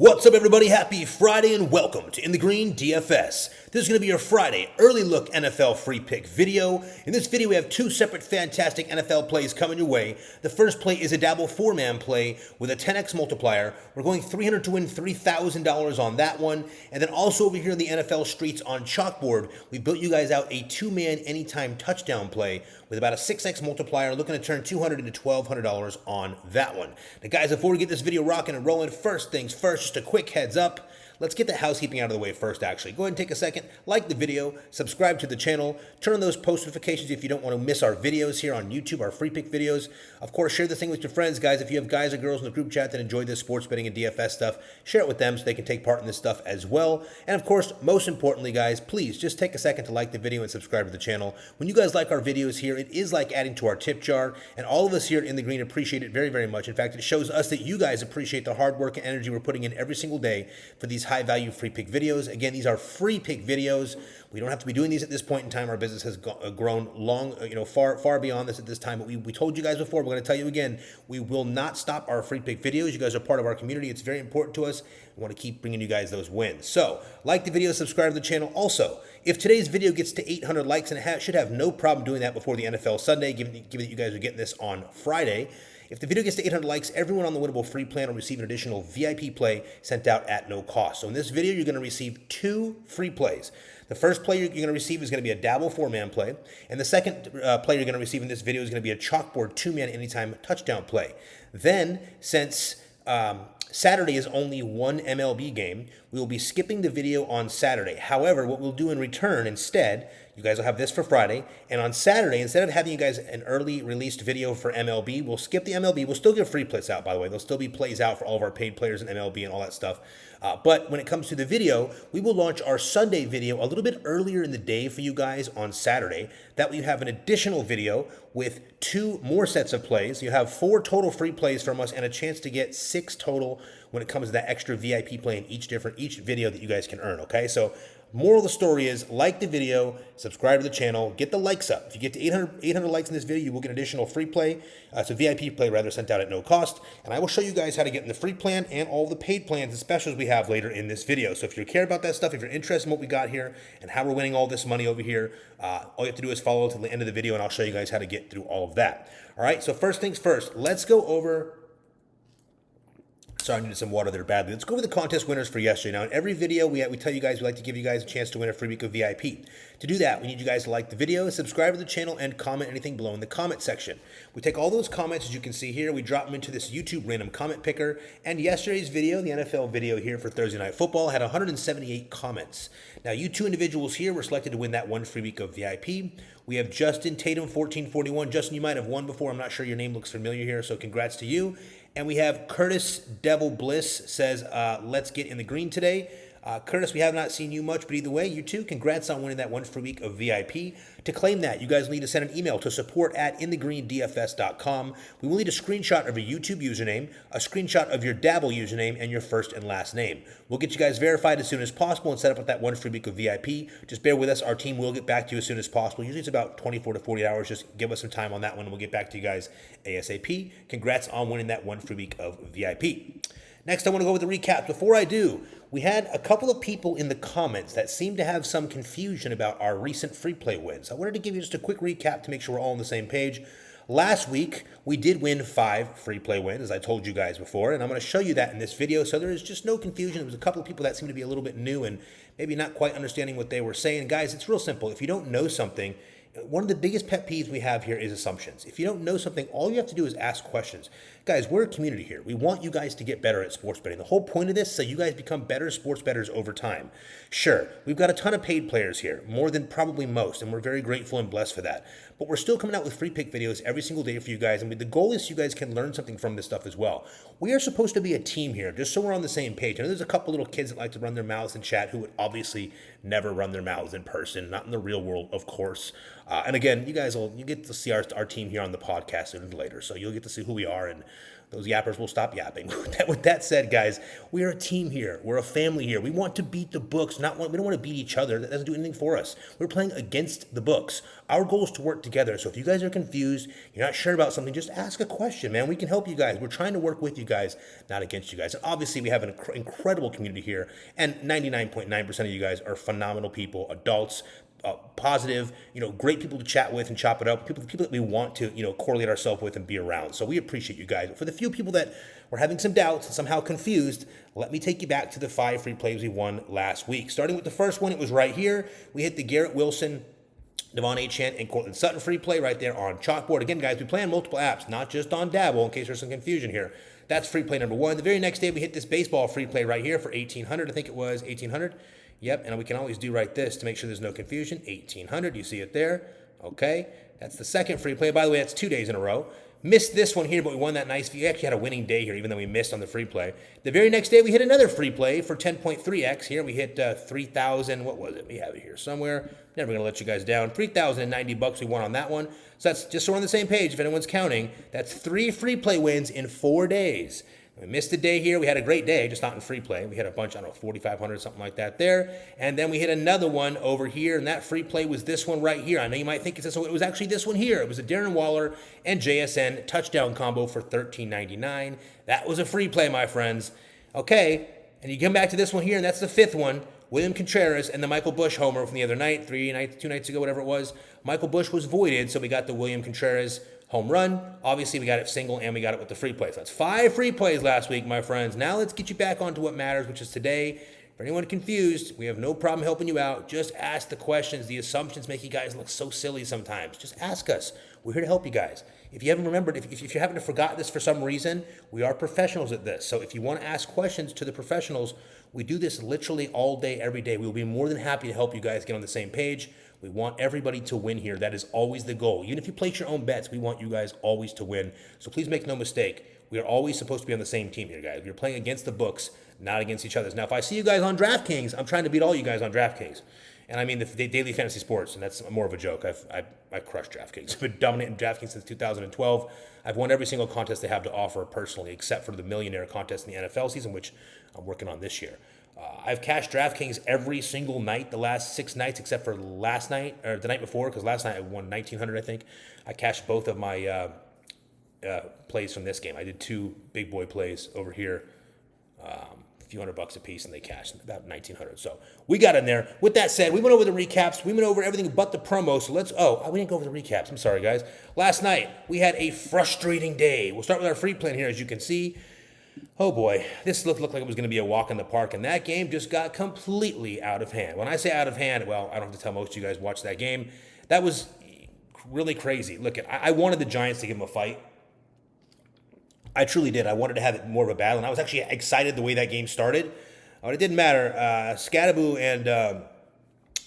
What's up, everybody? Happy Friday and welcome to In the Green DFS. This is going to be your Friday early look NFL free pick video. In this video, we have two separate fantastic NFL plays coming your way. The first play is a dabble four-man play with a 10x multiplier. We're going 300 to win $3,000 on that one. And then also over here in the NFL streets on Chalkboard, we built you guys out a two-man anytime touchdown play with about a 6x multiplier, looking to turn $200 into $1,200 on that one. Now, guys, before we get this video rocking and rolling, first things first, just a quick heads up. Let's get the housekeeping out of the way first, actually. Go ahead and take a second, like the video, subscribe to the channel, turn on those post notifications if you don't want to miss our videos here on YouTube, our free pick videos. Of course, share this thing with your friends, guys. If you have guys or girls in the group chat that enjoy this sports betting and DFS stuff, share it with them so they can take part in this stuff as well. And of course, most importantly, guys, please just take a second to like the video and subscribe to the channel. When you guys like our videos here, it is like adding to our tip jar, and all of us here in the green appreciate it very, very much. In fact, it shows us that you guys appreciate the hard work and energy we're putting in every single day for these high-value free pick videos. Again, these are free pick videos. We don't have to be doing these at this point in time. Our business has grown far beyond this at this time. But we told you guys before, we're going to tell you again, we will not stop our free pick videos. You guys are part of our community. It's very important to us. We want to keep bringing you guys those wins. So, like the video, subscribe to the channel. Also, if today's video gets to 800 likes, and it should have no problem doing that before the NFL Sunday, given that you guys are getting this on Friday. If the video gets to 800 likes, everyone on the winnable free plan will receive an additional VIP play sent out at no cost. So in this video, you're going to receive two free plays. The first play you're going to receive is going to be a dabble four-man play. And the second play you're going to receive in this video is going to be a chalkboard two-man anytime touchdown play. Then, since Saturday is only one MLB game, we will be skipping the video on Saturday. However, what we'll do in return instead, you guys will have this for Friday, and on Saturday, instead of having you guys an early released video for MLB, we'll skip the MLB. We'll still give free plays out, by the way. There'll still be plays out for all of our paid players in MLB and all that stuff. But when it comes to the video, we will launch our Sunday video a little bit earlier in the day for you guys on Saturday. That way you have an additional video with two more sets of plays. You have 4 total free plays from us and a chance to get 6 total when it comes to that extra VIP play in each video that you guys can earn, okay? So moral of the story is, like the video, subscribe to the channel, get the likes up. If you get to 800 likes in this video, you will get additional free play. It's a VIP play, rather, sent out at no cost. And I will show you guys how to get in the free plan and all the paid plans and specials we have later in this video. So if you care about that stuff, if you're interested in what we got here and how we're winning all this money over here, all you have to do is follow till the end of the video, and I'll show you guys how to get through all of that. All right, so first things first, let's go over... Sorry, I needed some water there badly. Let's go over the contest winners for yesterday. Now, in every video, we tell you guys we like to give you guys a chance to win a free week of VIP. To do that, we need you guys to like the video, subscribe to the channel, and comment anything below in the comment section. We take all those comments, as you can see here, we drop them into this YouTube random comment picker. And yesterday's video, the NFL video here for Thursday Night Football, had 178 comments. Now, you two individuals here were selected to win that one free week of VIP. We have Justin Tatum, 1441. Justin, you might have won before. I'm not sure your name looks familiar here, so congrats to you. And we have Curtis Devil Bliss says, let's get in the green today. Curtis, we have not seen you much, but either way, you too, congrats on winning that one free week of VIP. To claim that, you guys need to send an email to support@inthegreendfs.com. We will need a screenshot of your YouTube username, a screenshot of your Dabble username, and your first and last name. We'll get you guys verified as soon as possible and set up with that one free week of VIP. Just bear with us. Our team will get back to you as soon as possible. Usually it's about 24 to 40 hours. Just give us some time on that one, and we'll get back to you guys ASAP. Congrats on winning that one free week of VIP. Next, I want to go with the recap. Before I do, we had a couple of people in the comments that seemed to have some confusion about our recent free play wins. I wanted to give you just a quick recap to make sure we're all on the same page. Last week, we did win 5 free play wins, as I told you guys before, and I'm going to show you that in this video, so there is just no confusion. There was a couple of people that seemed to be a little bit new and maybe not quite understanding what they were saying. Guys, it's real simple. If you don't know something, one of the biggest pet peeves we have here is assumptions. If you don't know something, all you have to do is ask questions. Guys, we're a community here. We want you guys to get better at sports betting. The whole point of this is so you guys become better sports bettors over time. Sure, we've got a ton of paid players here, more than probably most, and we're very grateful and blessed for that. But we're still coming out with free pick videos every single day for you guys, and the goal is you guys can learn something from this stuff as well. We are supposed to be a team here, just so we're on the same page. I know there's a couple little kids that like to run their mouths in chat who would obviously never run their mouths in person, not in the real world, of course. And again, you get to see our team here on the podcast sooner or later, so you'll get to see who we are and those yappers will stop yapping. With that said, guys, we are a team here. We're a family here. We want to beat the books. We don't want to beat each other. That doesn't do anything for us. We're playing against the books. Our goal is to work together. So if you guys are confused, you're not sure about something, just ask a question, man. We can help you guys. We're trying to work with you guys, not against you guys. And obviously, we have an incredible community here, and 99.9% of you guys are phenomenal people, adults, positive, great people to chat with and chop it up, people that we want to, correlate ourselves with and be around. So we appreciate you guys. For the few people that were having some doubts and somehow confused, let me take you back to the 5 free plays we won last week. Starting with the first one, it was right here. We hit the Garrett Wilson, Devon Achant, and Cortland Sutton free play right there on chalkboard. Again, guys, we play on multiple apps, not just on Dabble, in case there's some confusion here. That's free play number 1. The very next day, we hit this baseball free play right here for 1,800. I think it was 1,800. Yep, and we can always do right this to make sure there's no confusion. 1,800, you see it there. Okay, that's the second free play. By the way, that's 2 days in a row. Missed this one here, but we won that nice. We actually had a winning day here, even though we missed on the free play. The very next day, we hit another free play for 10.3x. Here we hit 3,000. What was it? We have it here somewhere. Never going to let you guys down. $3,090 we won on that one. So that's just so we're on the same page, if anyone's counting. That's 3 free play wins in 4 days. We missed a day here. We had a great day, just not in free play. We hit a bunch, 4,500, something like that there. And then we hit another one over here, and that free play was this one right here. I know you might think it's this one. It was actually this one here. It was a Darren Waller and JSN touchdown combo for $13.99. That was a free play, my friends. Okay, and you come back to this one here, and that's the 5th one. William Contreras and the Michael Bush homer from the other night, 2 nights ago, whatever it was. Michael Bush was voided, so we got the William Contreras home run. Obviously, we got it single, and we got it with the free plays. That's 5 free plays last week, my friends. Now let's get you back onto what matters, which is today. For anyone confused, we have no problem helping you out. Just ask the questions. The assumptions make you guys look so silly sometimes. Just ask us. We're here to help you guys. If you haven't remembered, if you haven't forgotten this for some reason, we are professionals at this. So if you want to ask questions to the professionals, we do this literally all day, every day. We will be more than happy to help you guys get on the same page. We want everybody to win here. That is always the goal. Even if you place your own bets, we want you guys always to win. So please make no mistake. We are always supposed to be on the same team here, guys. We're playing against the books, not against each other. Now, if I see you guys on DraftKings, I'm trying to beat all you guys on DraftKings. And I mean the daily fantasy sports, and that's more of a joke. I crushed DraftKings. I've been dominating DraftKings since 2012. I've won every single contest they have to offer personally, except for the millionaire contest in the NFL season, which I'm working on this year. I've cashed DraftKings every single night, the last 6 nights, except for last night, or the night before, because last night I won 1,900, I think. I cashed both of my plays from this game. I did 2 big boy plays over here, a few $100 a piece, and they cashed about 1,900. So we got in there. With that said, we went over the recaps. We went over everything but the promo. So we didn't go over the recaps. I'm sorry, guys. Last night, we had a frustrating day. We'll start with our free plan here, as you can see. Oh boy, this looked like it was going to be a walk in the park, and that game just got completely out of hand. When I say out of hand, well, I don't have to tell most of you guys watch that game. That was really crazy. Look, I wanted the Giants to give them a fight. I truly did. I wanted to have it more of a battle, and I was actually excited the way that game started. But it didn't matter. Scadaboo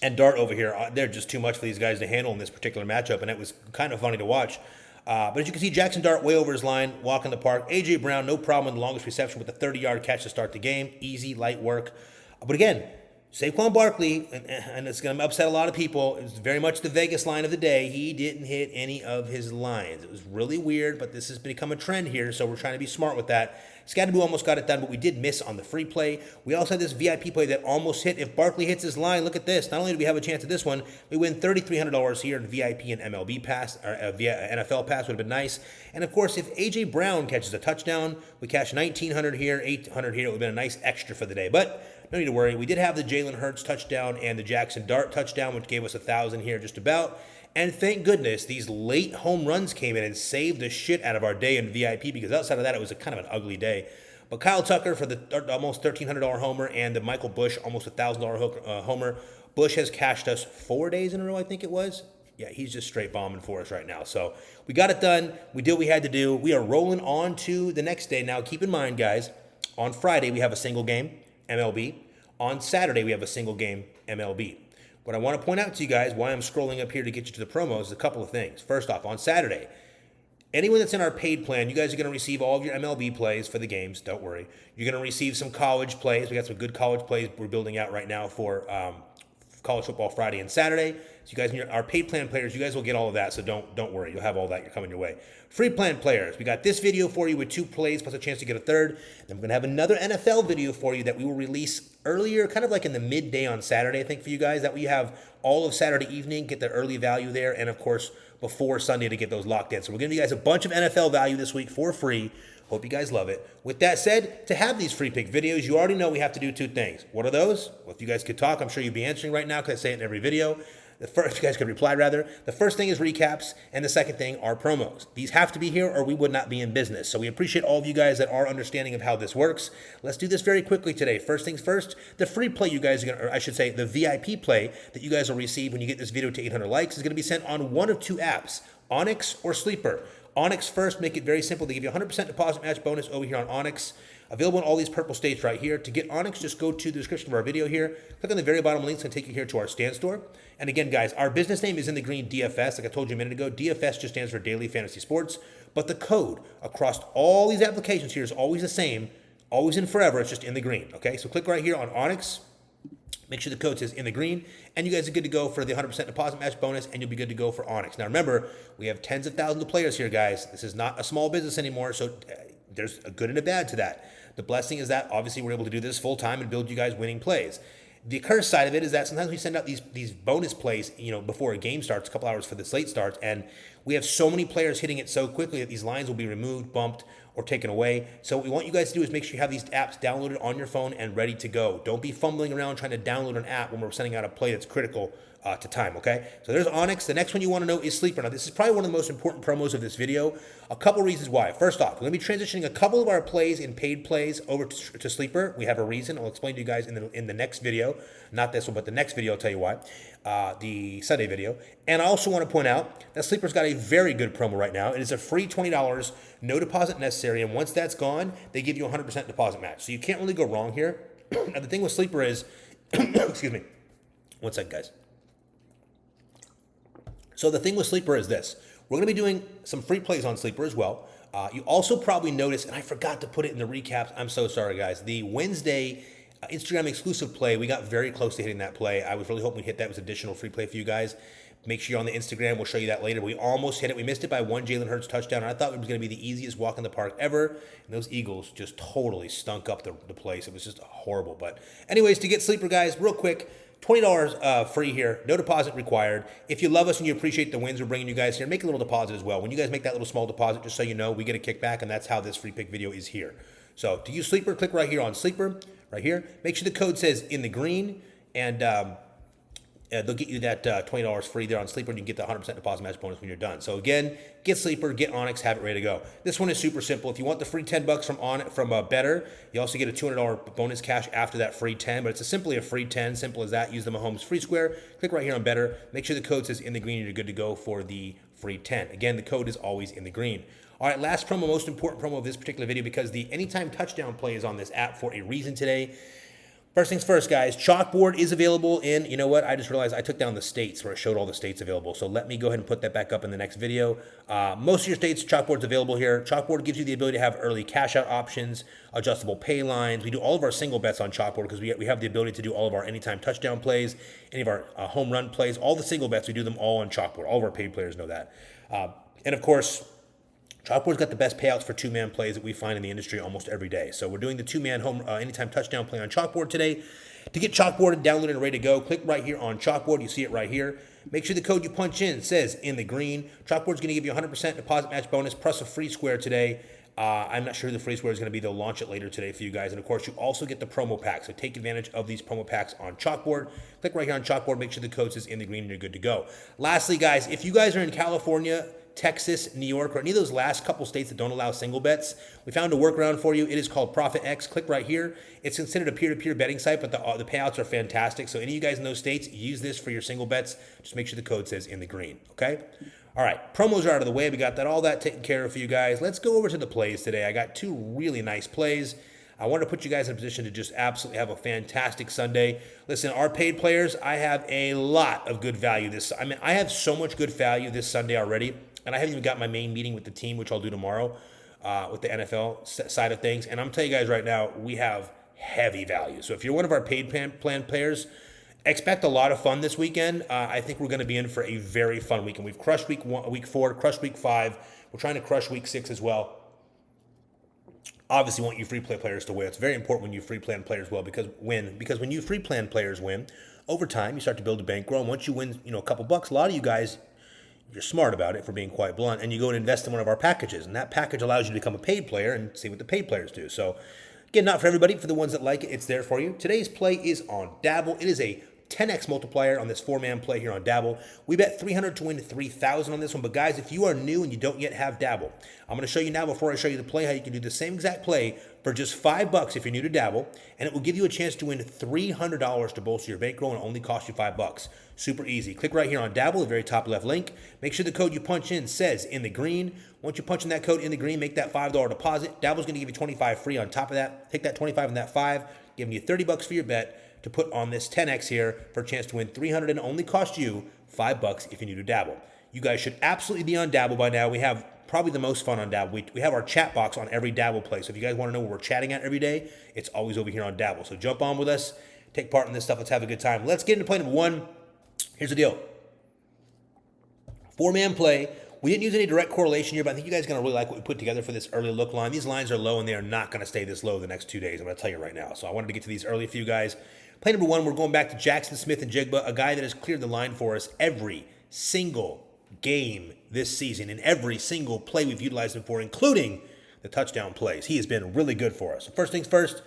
and Dart over here, they're just too much for these guys to handle in this particular matchup, and it was kind of funny to watch. But as you can see, Jackson Dart way over his line, walk in the park. A.J. Brown, no problem in the longest reception with a 30-yard catch to start the game. Easy, light work. But again, Saquon Barkley, and it's going to upset a lot of people, it's very much the Vegas line of the day. He didn't hit any of his lines. It was really weird, but this has become a trend here, so we're trying to be smart with that. Scadaboo almost got it done, but we did miss on the free play. We also had this VIP play that almost hit. If Barkley hits his line, look at this. Not only do we have a chance at this one, we win $3,300 here in VIP and MLB pass, or via NFL pass would have been nice. And of course, if A.J. Brown catches a touchdown, we cash $1,900 here, $800 here. It would have been a nice extra for the day. But no need to worry. We did have the Jalen Hurts touchdown and the Jackson Dart touchdown, which gave us $1,000 here just about. And thank goodness these late home runs came in and saved the shit out of our day in VIP, because outside of that, it was a kind of an ugly day. But Kyle Tucker for the almost $1,300 homer, and the Michael Bush almost $1,000 homer. Bush has cashed us 4 days in a row, I think it was. Yeah, he's just straight bombing for us right now. So we got it done. We did what we had to do. We are rolling on to the next day. Now, keep in mind, guys, on Friday, we have a single game, MLB. On Saturday, we have a single game, MLB. What I want to point out to you guys, why I'm scrolling up here to get you to the promos, is a couple of things. First off, on Saturday, anyone that's in our paid plan, you guys are going to receive all of your MLB plays for the games. Don't worry. You're going to receive some college plays. We got some good college plays we're building out right now for college football Friday and Saturday. So you guys, our paid plan players, you guys will get all of that. So don't worry, you'll have all that. You're coming your way. Free plan players, we got this video for you with 2 plays plus a chance to get a third. Then we're gonna have another NFL video for you that we will release earlier, kind of like in the midday on Saturday, I think, for you guys. That way you have all of Saturday evening, get the early value there, and of course before Sunday to get those locked in. So we're giving you guys a bunch of NFL value this week for free. Hope you guys love it. With that said, to have these free pick videos, you already know we have to do 2 things. What are those? Well, if you guys could talk, I'm sure you'd be answering right now because I say it in every video. The first, you guys could reply rather. The first thing is recaps, and the second thing are promos. These have to be here or we would not be in business. So we appreciate all of you guys that are understanding of how this works. Let's do this very quickly today. First things first, the free play you guys are going to, or I should say the VIP play that you guys will receive when you get this video to 800 likes is going to be sent on one of 2 apps, Onyx or Sleeper. Onyx first, make it very simple. They give you 100% deposit match bonus over here on Onyx. Available in all these purple states right here. To get Onyx, just go to the description of our video here. Click on the very bottom link. It's going to take you here to our stand store. And again, guys, our business name is in the green, DFS. Like I told you a minute ago, DFS just stands for Daily Fantasy Sports. But the code across all these applications here is always the same, always and forever. It's just in the green. Okay, so click right here on Onyx. Make sure the code says in the green, and you guys are good to go for the 100% deposit match bonus, and you'll be good to go for Onyx. Now remember, we have tens of thousands of players here, guys. This is not a small business anymore, so there's a good and a bad to that. The blessing is that obviously we're able to do this full time and build you guys winning plays. The curse side of it is that sometimes we send out these bonus plays, before a game starts, a couple hours before the slate starts, and we have so many players hitting it so quickly that these lines will be removed, bumped, or taken away. So what we want you guys to do is make sure you have these apps downloaded on your phone and ready to go. Don't be fumbling around trying to download an app when we're sending out a play that's critical to time, okay? So there's Onyx. The next one you want to know is Sleeper. Now, this is probably one of the most important promos of this video. A couple reasons why. First off, we're going to be transitioning a couple of our plays and paid plays over to Sleeper. We have a reason. I'll explain to you guys in the next video. Not this one, but the next video, I'll tell you why. The Sunday video. And I also want to point out that Sleeper's got a very good promo right now. It is a free $20, no deposit necessary, and once that's gone, they give you a 100% deposit match. So you can't really go wrong here. Now, the thing with Sleeper is, excuse me, one second, guys. So the thing with Sleeper is this. We're going to be doing some free plays on Sleeper as well. You also probably noticed, and I forgot to put it in the recaps. I'm so sorry, guys. The Wednesday Instagram exclusive play, we got very close to hitting that play. I was really hoping we'd hit that. It was additional free play for you guys. Make sure you're on the Instagram. We'll show you that later. We almost hit it. We missed it by 1 Jalen Hurts touchdown. I thought it was going to be the easiest walk in the park ever. And those Eagles just totally stunk up the place. It was just horrible. But anyways, to get Sleeper, guys, real quick, $20 free here, no deposit required. If you love us and you appreciate the wins we're bringing you guys here, make a little deposit as well. When you guys make that little small deposit, just so you know, we get a kickback, and that's how this free pick video is here. So to use Sleeper, click right here on Sleeper, right here. Make sure the code says in the green, and they'll get you that $20 free there on Sleeper, and you can get the 100% deposit match bonus when you're done. So again, get Sleeper, get Onyx, have it ready to go. This one is super simple. If you want the free $10 from Better, you also get a $200 bonus cash after that free 10, but it's simply a free 10, simple as that. Use the Mahomes free square. Click right here on Better. Make sure the code says in the green, and you're good to go for the free 10. Again, the code is always in the green. All right, last promo, most important promo of this particular video, because the anytime touchdown play is on this app for a reason today. First things first, guys, Chalkboard is available in, you know what, I just realized I took down the states where I showed all the states available. So let me go ahead and put that back up in the next video. Most of your states, Chalkboard's available here. Chalkboard gives you the ability to have early cash out options, adjustable pay lines. We do all of our single bets on Chalkboard because we have the ability to do all of our anytime touchdown plays, any of our home run plays, all the single bets, we do them all on Chalkboard. All of our paid players know that. And of course, Chalkboard's got the best payouts for two-man plays that we find in the industry almost every day. So we're doing the two-man home anytime touchdown play on Chalkboard today. To get Chalkboard downloaded and ready to go, click right here on Chalkboard. You see it right here. Make sure the code you punch in says in the green. Chalkboard's going to give you a 100% deposit match bonus plus a free square today. I'm not sure who the free square is going to be. They'll launch it later today for you guys. And, of course, you also get the promo pack. So take advantage of these promo packs on Chalkboard. Click right here on Chalkboard. Make sure the code says in the green and you're good to go. Lastly, guys, if you guys are in California, Texas, New York, or any of those last couple states that don't allow single bets, we found a workaround for you. It is called ProfitX. Click right here. It's considered a peer-to-peer betting site, but the payouts are fantastic. So any of you guys in those states, use this for your single bets. Just make sure the code says in the green, okay? All right, promos are out of the way. We got all that taken care of for you guys. Let's go over to the plays today. I got two really nice plays. I want to put you guys in a position to just absolutely have a fantastic Sunday. Listen, our paid players, I have a lot of good value I have so much good value this Sunday already. And I haven't even got my main meeting with the team, which I'll do tomorrow with the NFL side of things. And I'm telling you guys right now, we have heavy value. So if you're one of our paid plan players, Expect a lot of fun this weekend. I think we're going to be in for a very fun weekend. We've crushed week 4, crushed week 5. We're trying to crush week 6 as well. Obviously, want you free play players to win. It's very important when you free plan players because when you free plan players win, over time you start to build a bankroll. And once you win, a couple bucks, a lot of you guys, you're smart about it, for being quite blunt, and you go and invest in one of our packages, and that package allows you to become a paid player and see what the paid players do. So, again, not for everybody. For the ones that like it, it's there for you. Today's play is on Dabble. It is a 10x multiplier on this 4-man play here on Dabble. We bet 300 to win 3,000 on this one. But guys, if you are new and you don't yet have Dabble, I'm going to show you now before I show you the play how you can do the same exact play for just $5 if you're new to Dabble, and it will give you a chance to win $300 to bolster your bankroll, and only cost you $5. Super easy. Click right here on Dabble, the very top left link. Make sure the code you punch in says in the green. Once you punch in that code in the green, make that $5 deposit. Dabble's going to give you $25 free on top of that. Take that $25 and that $5, giving you $30 for your bet to put on this 10x here for a chance to win 300 and only cost you $5 if you're new to Dabble. You guys should absolutely be on Dabble by now. We have probably the most fun on Dabble. We have our chat box on every Dabble play. So if you guys want to know what we're chatting at every day, it's always over here on Dabble. So jump on with us, take part in this stuff. Let's have a good time. Let's get into play number 1. Here's the deal. 4-man play. We didn't use any direct correlation here, but I think you guys are going to really like what we put together for this early look line. These lines are low, and they are not going to stay this low the next 2 days. I'm going to tell you right now. So I wanted to get to these early for you guys. Play number 1, we're going back to Jackson Smith and Jigba, a guy that has cleared the line for us every single game this season, in every single play we've utilized him for, including the touchdown plays. He has been really good for us. So first things first,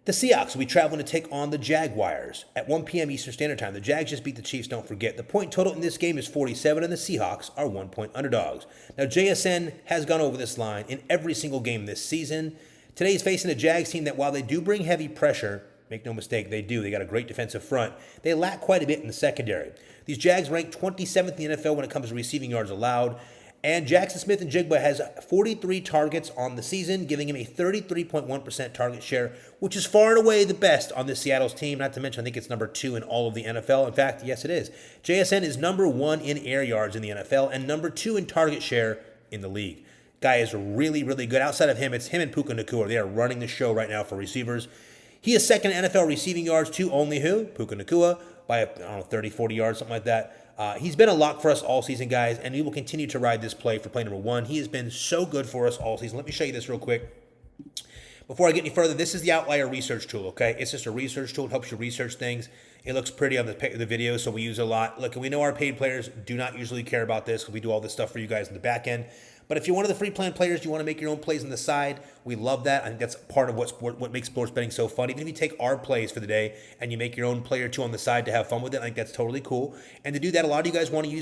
the Seahawks will be traveling to take on the Jaguars at 1 p.m. Eastern Standard Time. The Jags just beat the Chiefs, don't forget. The point total in this game is 47, and the Seahawks are 1-point underdogs. Now, JSN has gone over this line in every single game this season. Today he's facing a Jags team that, while they do bring heavy pressure, make no mistake, they do. They got a great defensive front. They lack quite a bit in the secondary. These Jags rank 27th in the NFL when it comes to receiving yards allowed. And Jackson Smith and Jigba has 43 targets on the season, giving him a 33.1% target share, which is far and away the best on this Seattle's team. Not to mention, I think it's number 2 in all of the NFL. In fact, yes, it is. JSN is number 1 in air yards in the NFL and number 2 in target share in the league. Guy is really, really good. Outside of him, it's him and Puka Nacua. They are running the show right now for receivers. He is second in NFL receiving yards to only who? Puka Nacua by, 30, 40 yards, something like that. He's been a lock for us all season, guys, and we will continue to ride this play for play number 1. He has been so good for us all season. Let me show you this real quick. Before I get any further, this is the Outlier research tool, okay? It's just a research tool. It helps you research things. It looks pretty on the video, so we use it a lot. Look, we know our paid players do not usually care about this because we do all this stuff for you guys in the back end. But if you're one of the free plan players, you want to make your own plays on the side, we love that. I think that's part of what makes sports betting so fun. Even if you take our plays for the day and you make your own play or two on the side to have fun with it, I think that's totally cool. And to do that, a lot of you guys want to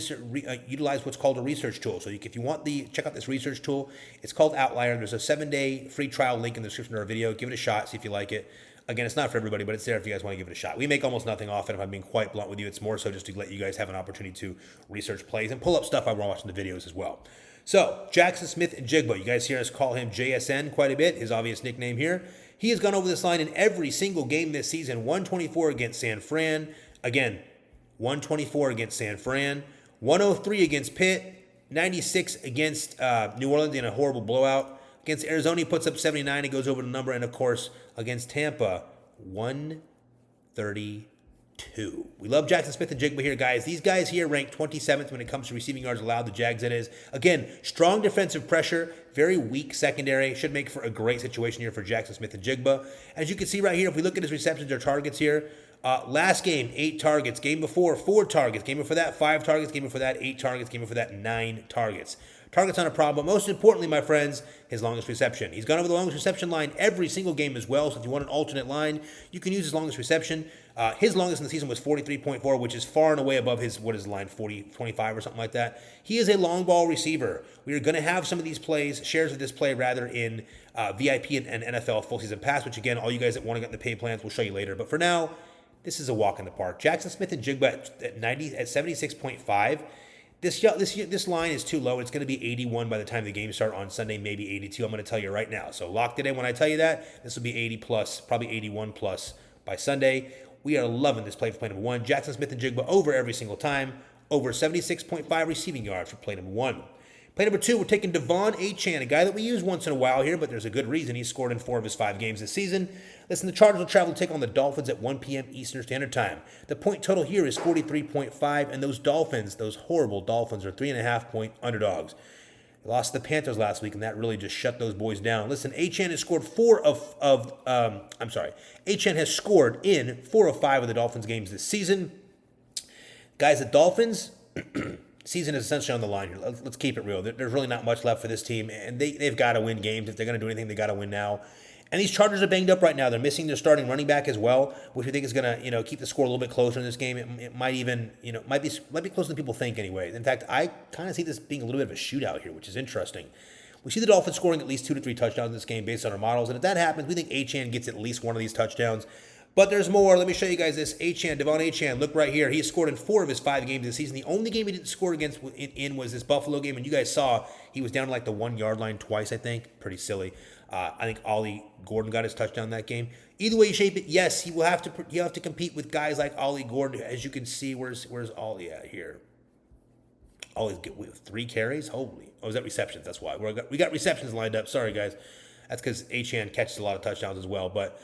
utilize what's called a research tool. So if you want check out this research tool. It's called Outlier. There's a 7-day free trial link in the description of our video. Give it a shot, see if you like it. Again, it's not for everybody, but it's there if you guys want to give it a shot. We make almost nothing off it, if I'm being quite blunt with you. It's more so just to let you guys have an opportunity to research plays and pull up stuff while we're watching the videos as well. So, Jackson Smith and Jigba. You guys hear us call him JSN quite a bit, his obvious nickname here. He has gone over this line in every single game this season. 124 against San Fran. Again, 124 against San Fran. 103 against Pitt. 96 against New Orleans in a horrible blowout. Against Arizona, he puts up 79. He goes over the number. And, of course, against Tampa, 132. We love Jackson Smith and Jigba here, guys. These guys here rank 27th when it comes to receiving yards allowed. The Jags, that is. Again, strong defensive pressure, very weak secondary. Should make for a great situation here for Jackson Smith and Jigba. As you can see right here, if we look at his receptions or targets here, last game, 8 targets. Game before, 4 targets. Game before that, 5 targets. Game before that, 8 targets. Game before that, 9 targets. Targets not a problem, but most importantly, my friends, his longest reception. He's gone over the longest reception line every single game as well, so if you want an alternate line, you can use his longest reception. His longest in the season was 43.4, which is far and away above his, what is the line, 25 or something like that. He is a long ball receiver. We are going to have some of these plays, shares of this play rather, in VIP and NFL full season pass, which again, all you guys that want to get in the pay plans, we'll show you later. But for now, this is a walk in the park. Jackson Smith and Jigba at 76.5. This line is too low. It's going to be 81 by the time the game starts on Sunday, maybe 82. I'm going to tell you right now. So lock it in when I tell you that. This will be 80 plus, probably 81 plus by Sunday. We are loving this play for play number 1. Jackson Smith and Jigba over every single time. Over 76.5 receiving yards for play number 1. Play Play number 2, we're taking Devon Achane, a guy that we use once in a while here, but there's a good reason he scored in 4 of his 5 games this season. Listen, the Chargers will travel to take on the Dolphins at 1 p.m. Eastern Standard Time. The point total here is 43.5, and those Dolphins, those horrible Dolphins, are 3.5-point underdogs. They lost to the Panthers last week, and that really just shut those boys down. Listen, Achane has scored Achane has scored in 4 of 5 of the Dolphins games this season. Guys, the Dolphins, season is essentially on the line here. Let's keep it real. There's really not much left for this team, and they've got to win games. If they're going to do anything, they got to win now. And these Chargers are banged up right now. They're missing their starting running back as well, which we think is going to, keep the score a little bit closer in this game. It might even, might be closer than people think anyway. In fact, I kind of see this being a little bit of a shootout here, which is interesting. We see the Dolphins scoring at least 2 to 3 touchdowns in this game based on our models, and if that happens, we think Achane gets at least one of these touchdowns. But there's more. Let me show you guys this. Devon Achane, look right here. He has scored in 4 of his 5 games this season. The only game he didn't score against was this Buffalo game, and you guys saw he was down to like the 1-yard line twice, I think. Pretty silly. I think Ollie Gordon got his touchdown that game. Either way you shape it, yes, he'll have to compete with guys like Ollie Gordon. As you can see, where's Ollie at here? Ollie's with 3 carries. Holy! Oh, is that receptions? That's why we got receptions lined up. Sorry, guys. That's because Achane catches a lot of touchdowns as well, but.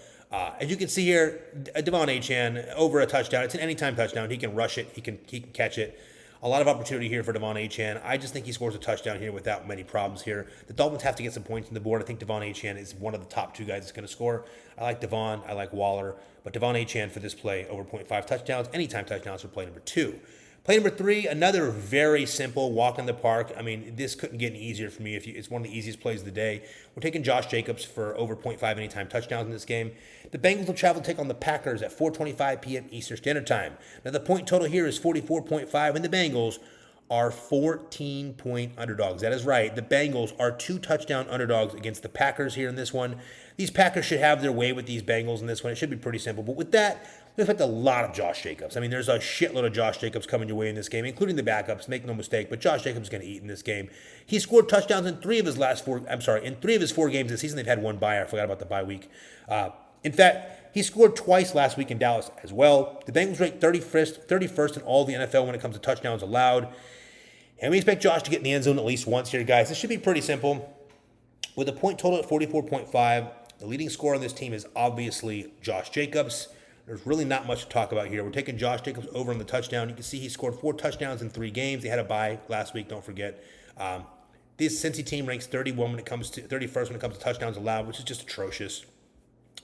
As you can see here, Devon Achane over a touchdown. It's an anytime touchdown. He can rush it. He can catch it. A lot of opportunity here for Devon Achane. I just think he scores a touchdown here without many problems here. The Dolphins have to get some points on the board. I think Devon Achane is one of the top 2 guys that's going to score. I like Devon. I like Waller. But Devon Achane for this play, over 0.5 touchdowns. Anytime touchdowns for play number 2. Play number 3, another very simple walk in the park. I mean, this couldn't get any easier for me. It's one of the easiest plays of the day. We're taking Josh Jacobs for over 0.5 anytime touchdowns in this game. The Bengals will travel to take on the Packers at 4:25 p.m. Eastern Standard Time. Now, the point total here is 44.5, and the Bengals are 14-point underdogs. That is right. The Bengals are 2 touchdown underdogs against the Packers here in this one. These Packers should have their way with these Bengals in this one. It should be pretty simple. But with that, we expect a lot of Josh Jacobs. I mean, there's a shitload of Josh Jacobs coming your way in this game, including the backups. Make no mistake, but Josh Jacobs is going to eat in this game. He scored touchdowns in 3 of his 4 games this season. They've had 1 bye. I forgot about the bye week. In fact, he scored twice last week in Dallas as well. The Bengals ranked 31st in all the NFL when it comes to touchdowns allowed. And we expect Josh to get in the end zone at least once here, guys. This should be pretty simple. With a point total at 44.5, the leading scorer on this team is obviously Josh Jacobs. There's really not much to talk about here. We're taking Josh Jacobs over on the touchdown. You can see he scored 4 touchdowns in 3 games. They had a bye last week, don't forget. This Cincy team ranks 31st when it comes to touchdowns allowed, which is just atrocious.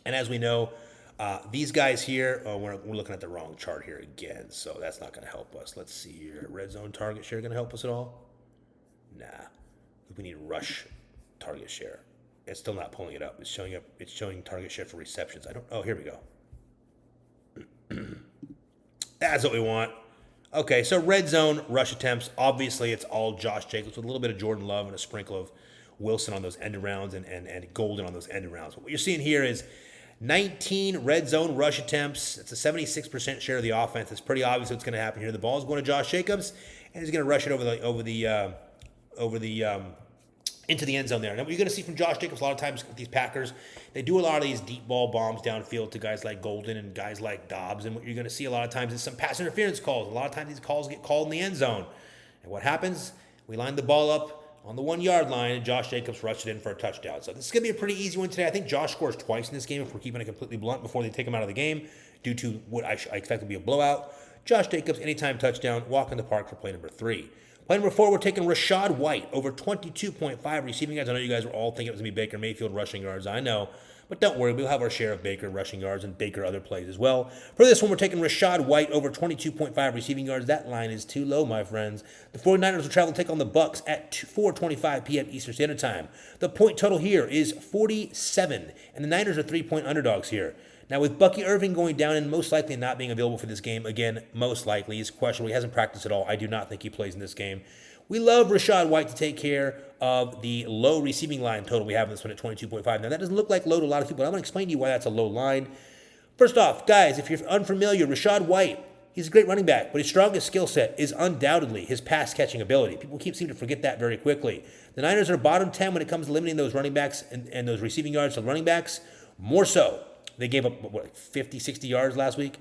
And as we know, these guys here, we're looking at the wrong chart here again, so that's not going to help us. Let's see here. Red zone target share going to help us at all? Nah. We need rush target share. It's still not pulling it up. It's showing target share for receptions. Here we go. That's what we want. Okay, so red zone rush attempts. Obviously, it's all Josh Jacobs with a little bit of Jordan Love and a sprinkle of Wilson on those end rounds and Golden on those end rounds. What you're seeing here is 19 red zone rush attempts. It's a 76% share of the offense. It's pretty obvious what's going to happen here. The ball is going to Josh Jacobs, and he's going to rush it into the end zone there. Now, what you're going to see from Josh Jacobs a lot of times with these Packers, they do a lot of these deep ball bombs downfield to guys like Golden and guys like Dobbs. And what you're going to see a lot of times is some pass interference calls. A lot of times these calls get called in the end zone. And what happens? We line the ball up on the 1-yard line, and Josh Jacobs rushed it in for a touchdown. So this is going to be a pretty easy one today. I think Josh scores twice in this game if we're keeping it completely blunt before they take him out of the game due to what I expect to be a blowout. Josh Jacobs, anytime touchdown, walk in the park for play number 3. Play number 4, we're taking Rachaad White over 22.5 receiving yards. I know you guys were all thinking it was going to be Baker Mayfield rushing yards. I know. But don't worry, we'll have our share of Baker rushing yards and Baker other plays as well. For this one, we're taking Rachaad White over 22.5 receiving yards. That line is too low, my friends. The 49ers will travel to take on the Bucs at 4:25 p.m. Eastern Standard Time. The point total here is 47, and the Niners are 3-point underdogs here. Now, with Bucky Irving going down and most likely not being available for this game, again, most likely, he's questionable. He hasn't practiced at all. I do not think he plays in this game. We love Rachaad White to take care of the low receiving line total we have in this one at 22.5. Now, that doesn't look like low to a lot of people, but I'm going to explain to you why that's a low line. First off, guys, if you're unfamiliar, Rachaad White, he's a great running back, but his strongest skill set is undoubtedly his pass-catching ability. People seem to forget that very quickly. The Niners are bottom 10 when it comes to limiting those running backs and those receiving yards to running backs, more so. They gave up, 50, 60 yards last week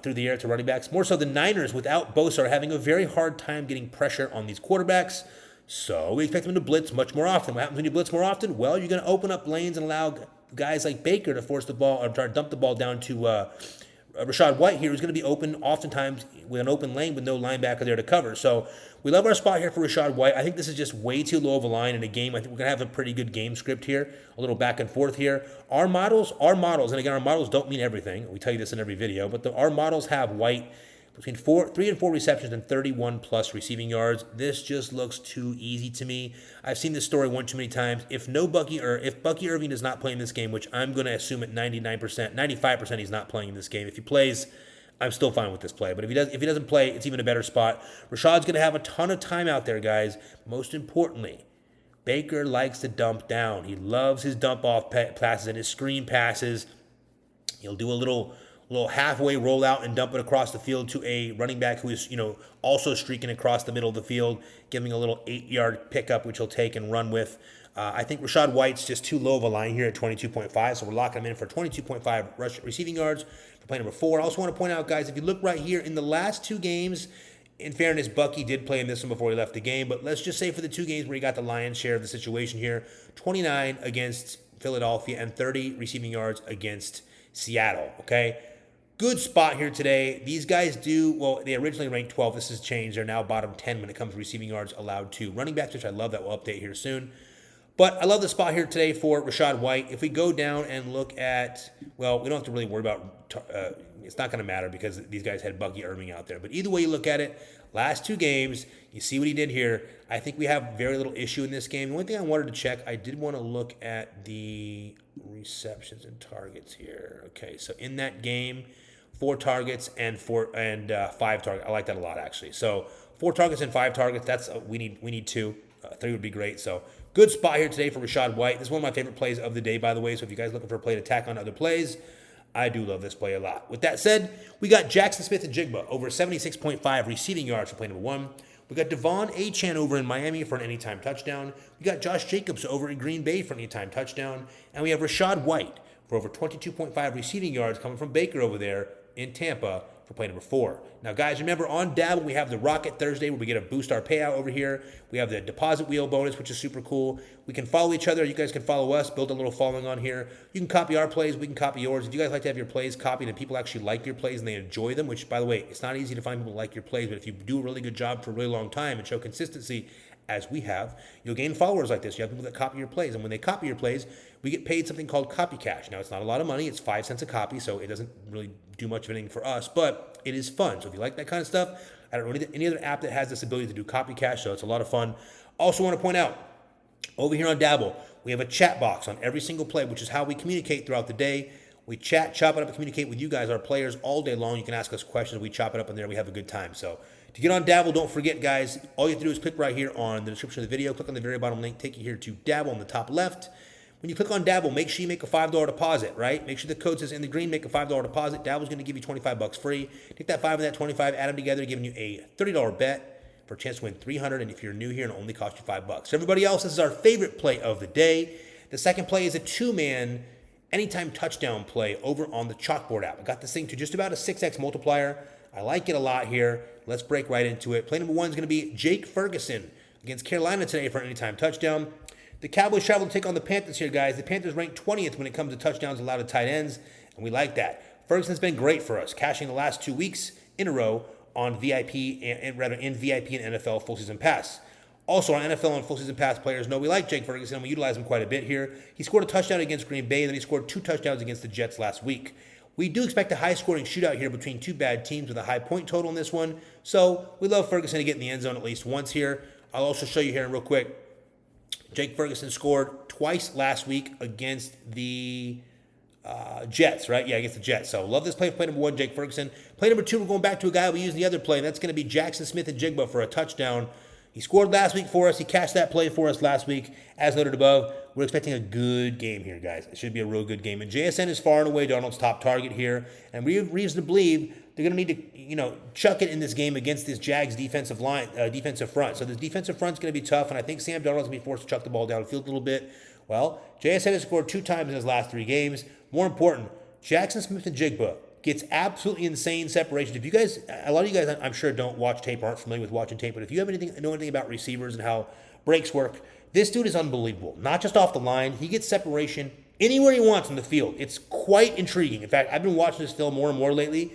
through the air to running backs. More so, the Niners, without Bosa, are having a very hard time getting pressure on these quarterbacks. So we expect them to blitz much more often. What happens when you blitz more often? Well, you're going to open up lanes and allow guys like Baker to force the ball or try to dump the ball down to Rachaad White here, who's going to be open oftentimes with an open lane with no linebacker there to cover. So we love our spot here for Rachaad White. I think this is just way too low of a line in a game. I think we're going to have a pretty good game script here, a little back and forth here. Our models, and again, our models don't mean everything. We tell you this in every video, but our models have White between 3 and 4 receptions and 31 plus receiving yards. This just looks too easy to me. I've seen this story one too many times. If Bucky Irving does not play in this game, which I'm going to assume at 99%, 95% he's not playing in this game. If he plays, I'm still fine with this play. But if he doesn't play, it's even a better spot. Rashaad's going to have a ton of time out there, guys. Most importantly, Baker likes to dump down. He loves his dump off passes and his screen passes. He'll do a little halfway rollout and dump it across the field to a running back who is, also streaking across the middle of the field, giving a little 8-yard pickup, which he'll take and run with. I think Rachaad White's just too low of a line here at 22.5, so we're locking him in for 22.5 receiving yards for play number 4. I also want to point out, guys, if you look right here, in the last 2 games, in fairness, Bucky did play in this one before he left the game, but let's just say for the 2 games where he got the lion's share of the situation here, 29 against Philadelphia and 30 receiving yards against Seattle, okay? Good spot here today. These guys they originally ranked 12. This has changed. They're now bottom 10 when it comes to receiving yards allowed to running backs, which I love. That will update here soon. But I love the spot here today for Rachaad White. If we go down and look at, we don't have to really worry about, it's not going to matter because these guys had Bucky Irving out there. But either way you look at it, last 2 games, you see what he did here. I think we have very little issue in this game. The only thing I wanted to check, I did want to look at the receptions and targets here. Okay, so in that game, 4 targets and 5 targets. I like that a lot, actually. So 4 targets and 5 targets. That's we need 2. 3 would be great. So good spot here today for Rachaad White. This is one of my favorite plays of the day, by the way. So if you guys are looking for a play to tack on other plays, I do love this play a lot. With that said, we got Jackson Smith-Njigba over 76.5 receiving yards for play number 1. We got Devon Achane over in Miami for an anytime touchdown. We got Josh Jacobs over in Green Bay for an anytime touchdown. And we have Rachaad White for over 22.5 receiving yards coming from Baker over there in Tampa for play number 4. Now, guys, remember on Dabble, we have the Rocket Thursday where we get to boost our payout over here. We have the deposit wheel bonus, which is super cool. We can follow each other. You guys can follow us, build a little following on here. You can copy our plays. We can copy yours. If you guys like to have your plays copied and people actually like your plays and they enjoy them, which, by the way, it's not easy to find people who like your plays, but if you do a really good job for a really long time and show consistency, as we have, you'll gain followers like this. You have people that copy your plays, and when they copy your plays, we get paid something called copy cash. Now, it's not a lot of money. It's 5 cents a copy, so it doesn't really do much of anything for us, but it is fun. So if you like that kind of stuff, I don't know any other app that has this ability to do copy cash, so it's a lot of fun. Also want to point out, over here on Dabble, we have a chat box on every single play, which is how we communicate throughout the day. We chat, chop it up, and communicate with you guys, our players, all day long. You can ask us questions. We chop it up in there. We have a good time. So to get on Dabble, don't forget, guys, all you have to do is click right here on the description of the video. Click on the very bottom link. Take you here to Dabble on the top left. When you click on Dabble, make sure you make a $5 deposit, right? Make sure the code says in the green, make a $5 deposit. Dabble's going to give you $25 free. Take that 5 and that 25, add them together, giving you a $30 bet for a chance to win $300. And if you're new here, it'll only cost you $5. So everybody else, this is our favorite play of the day. The second play is a 2-man anytime touchdown play over on the Chalkboard app. I got this thing to just about a 6x multiplier. I like it a lot here. Let's break right into it. Play number 1 is going to be Jake Ferguson against Carolina today for an anytime touchdown. The Cowboys travel to take on the Panthers here, guys. The Panthers ranked 20th when it comes to touchdowns allowed to tight ends, and we like that. Ferguson's been great for us, cashing the last 2 weeks in a row on VIP in VIP and NFL full season pass. Also, our NFL and full season pass players know we like Jake Ferguson, and we utilize him quite a bit here. He scored a touchdown against Green Bay, and then he scored 2 touchdowns against the Jets last week. We do expect a high-scoring shootout here between 2 bad teams with a high point total in this one, so we love Ferguson to get in the end zone at least once here. I'll also show you here real quick. Jake Ferguson scored twice last week against the Jets, right? Yeah, against the Jets. So love this play. Play number 1, Jake Ferguson. Play number 2, we're going back to a guy we used in the other play, and that's going to be Jackson Smith-Njigba for a touchdown. He scored last week for us. He cashed that play for us last week. As noted above, we're expecting a good game here, guys. It should be a real good game. And JSN is far and away Darnold's top target here, and we have reason to believe they're going to need to, chuck it in this game against this Jags defensive front. So this defensive front's going to be tough, and I think Sam Darnold's going to be forced to chuck the ball downfield a little bit. Well, JSN has scored 2 times in his last 3 games. More important, Jackson Smith-Njigba gets absolutely insane separation. If you guys, a lot of you guys, I'm sure, don't watch tape, aren't familiar with watching tape, but if you have know anything about receivers and how breaks work. This dude is unbelievable. Not just off the line. He gets separation anywhere he wants on the field. It's quite intriguing. In fact, I've been watching this film more and more lately.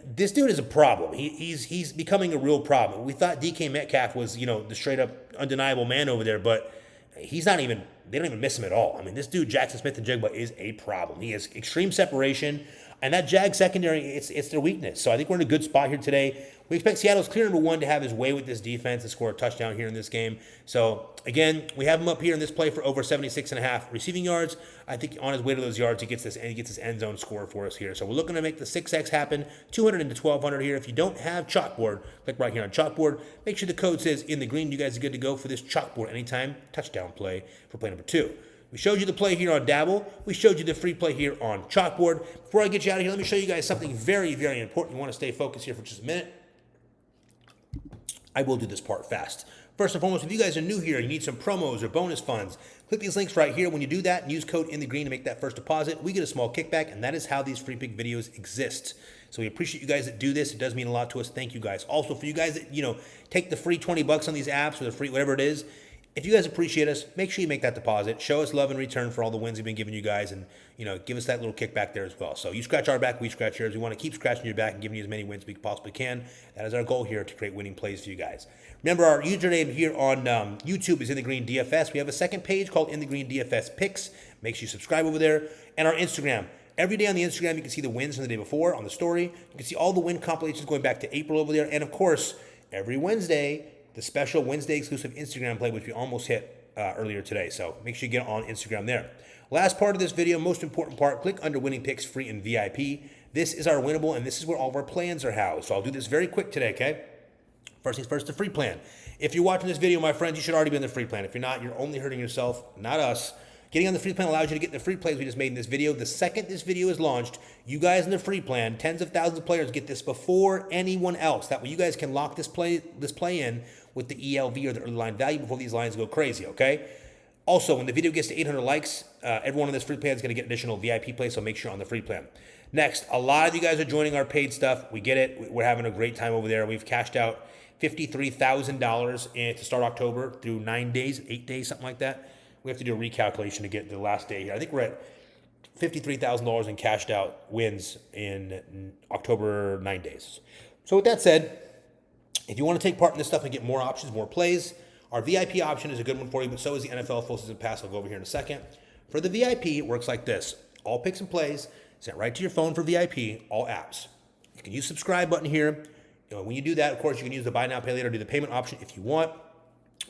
This dude is a problem. He's becoming a real problem. We thought DK Metcalf was, the straight up undeniable man over there, but he's not even, they don't even miss him at all. I mean, this dude, Jackson Smith-Njigba, is a problem. He has extreme separation, and that Jag secondary, it's their weakness. So I think we're in a good spot here today. We expect Seattle's clear number one to have his way with this defense and score a touchdown here in this game. So, again, we have him up here in this play for over 76.5 receiving yards. I think on his way to those yards, he gets this end zone score for us here. So we're looking to make the 6X happen, 200 into 1,200 here. If you don't have Chalkboard, click right here on Chalkboard. Make sure the code says in the green. You guys are good to go for this Chalkboard anytime touchdown play for play number 2. We showed you the play here on Dabble. We showed you the free play here on Chalkboard. Before I get you out of here, let me show you guys something very, very important. You want to stay focused here for just a minute. I will do this part fast. First and foremost, if you guys are new here, you need some promos or bonus funds, click these links right here. When you do that and use code in the green to make that first deposit, we get a small kickback, and that is how these free pick videos exist. So we appreciate you guys that do this. It does mean a lot to us. Thank you guys. Also, for you guys that, take the free $20 on these apps or the free whatever it is, if you guys appreciate us, make sure you make that deposit. Show us love in return for all the wins we've been giving you guys, and give us that little kickback there as well. So you scratch our back, we scratch yours. We want to keep scratching your back and giving you as many wins as we possibly can. That is our goal here, to create winning plays for you guys. Remember, our username here on YouTube is In the Green DFS. We have a second page called In the Green DFS Picks. Make sure you subscribe over there. And our Instagram. Every day on the Instagram, you can see the wins from the day before on the story. You can see all the win compilations going back to April over there. And of course, every Wednesday, the special Wednesday exclusive Instagram play, which we almost hit earlier today. So make sure you get on Instagram there. Last part of this video, most important part, click under Winning Picks Free and VIP. This is our winnable, and this is where all of our plans are housed. So I'll do this very quick today, okay? First things first, the free plan. If you're watching this video, my friends, you should already be in the free plan. If you're not, you're only hurting yourself, not us. Getting on the free plan allows you to get the free plays we just made in this video. The second this video is launched, you guys in the free plan, tens of thousands of players get this before anyone else. That way you guys can lock this play in with the ELV or the early line value before these lines go crazy, okay? Also, when the video gets to 800 likes, everyone on this free plan is going to get additional VIP plays, so make sure you're on the free plan. Next, a lot of you guys are joining our paid stuff. We get it. We're having a great time over there. We've cashed out $53,000 to start October through 8 days, something like that. We have to do a recalculation to get the last day here. I think we're at $53,000 in cashed out wins in October 9 days. So with that said, if you want to take part in this stuff and get more options, more plays, our VIP option is a good one for you, but so is the NFL full season pass. I'll go over here in a second. For the VIP, it works like this. All picks and plays sent right to your phone for VIP, all apps. You can use the subscribe button here. When you do that, of course, you can use the buy now, pay later, do the payment option if you want.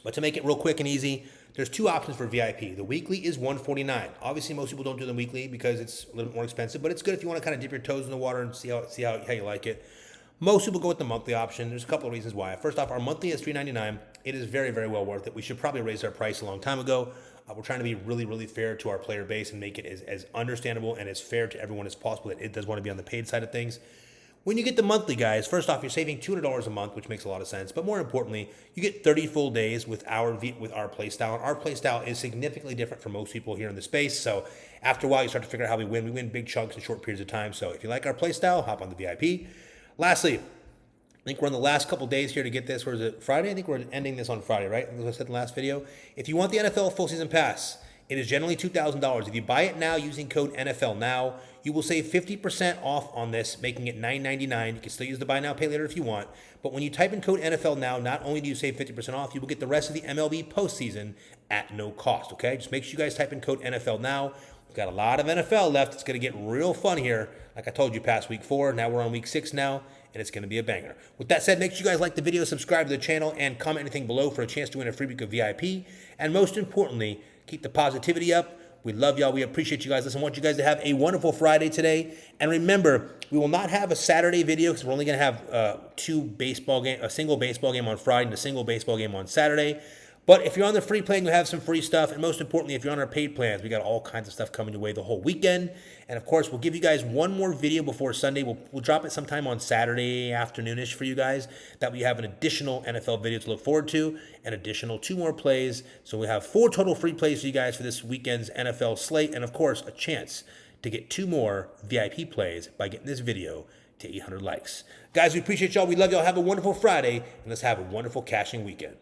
But to make it real quick and easy, there's two options for VIP. The weekly is $149. Obviously, most people don't do the weekly because it's a little bit more expensive, but it's good if you want to kind of dip your toes in the water and see how you like it. Most people go with the monthly option. There's a couple of reasons why. First off, our monthly is $3.99. It is very, very well worth it. We should probably raise our price a long time ago. We're trying to be really, really fair to our player base and make it as understandable and as fair to everyone as possible. That it does want to be on the paid side of things. When you get the monthly, guys, first off, you're saving $200 a month, which makes a lot of sense. But more importantly, you get 30 full days with our play style. And our play style is significantly different from most people here in the space. So after a while, you start to figure out how we win. We win big chunks in short periods of time. So if you like our play style, hop on the VIP. Lastly, I think we're on the last couple days here to get this. Where is it? Friday? I think we're ending this on Friday, right? As I said in the last video. If you want the NFL full season pass, it is generally $2,000. If you buy it now using code NFL Now, you will save 50% off on this, making it $9.99. You can still use the buy now, pay later if you want. But when you type in code NFL Now, not only do you save 50% off, you will get the rest of the MLB postseason at no cost, okay? Just make sure you guys type in code NFL Now. We've got a lot of NFL left. It's going to get real fun here. Like I told you, past week 4. Now we're on week 6 now, and it's going to be a banger. With that said, make sure you guys like the video, subscribe to the channel, and comment anything below for a chance to win a free week of VIP. And most importantly, keep the positivity up. We love y'all. We appreciate you guys. Listen, I want you guys to have a wonderful Friday today. And remember, we will not have a Saturday video because we're only going to have a single baseball game on Friday and a single baseball game on Saturday. But if you're on the free plan, you'll have some free stuff. And most importantly, if you're on our paid plans, we got all kinds of stuff coming your way the whole weekend. And of course, we'll give you guys one more video before Sunday. We'll drop it sometime on Saturday afternoonish for you guys. That way you have an additional NFL video to look forward to, an additional 2 more plays. So we have 4 total free plays for you guys for this weekend's NFL slate. And of course, a chance to get 2 more VIP plays by getting this video to 800 likes. Guys, we appreciate y'all. We love y'all. Have a wonderful Friday, and let's have a wonderful cashing weekend.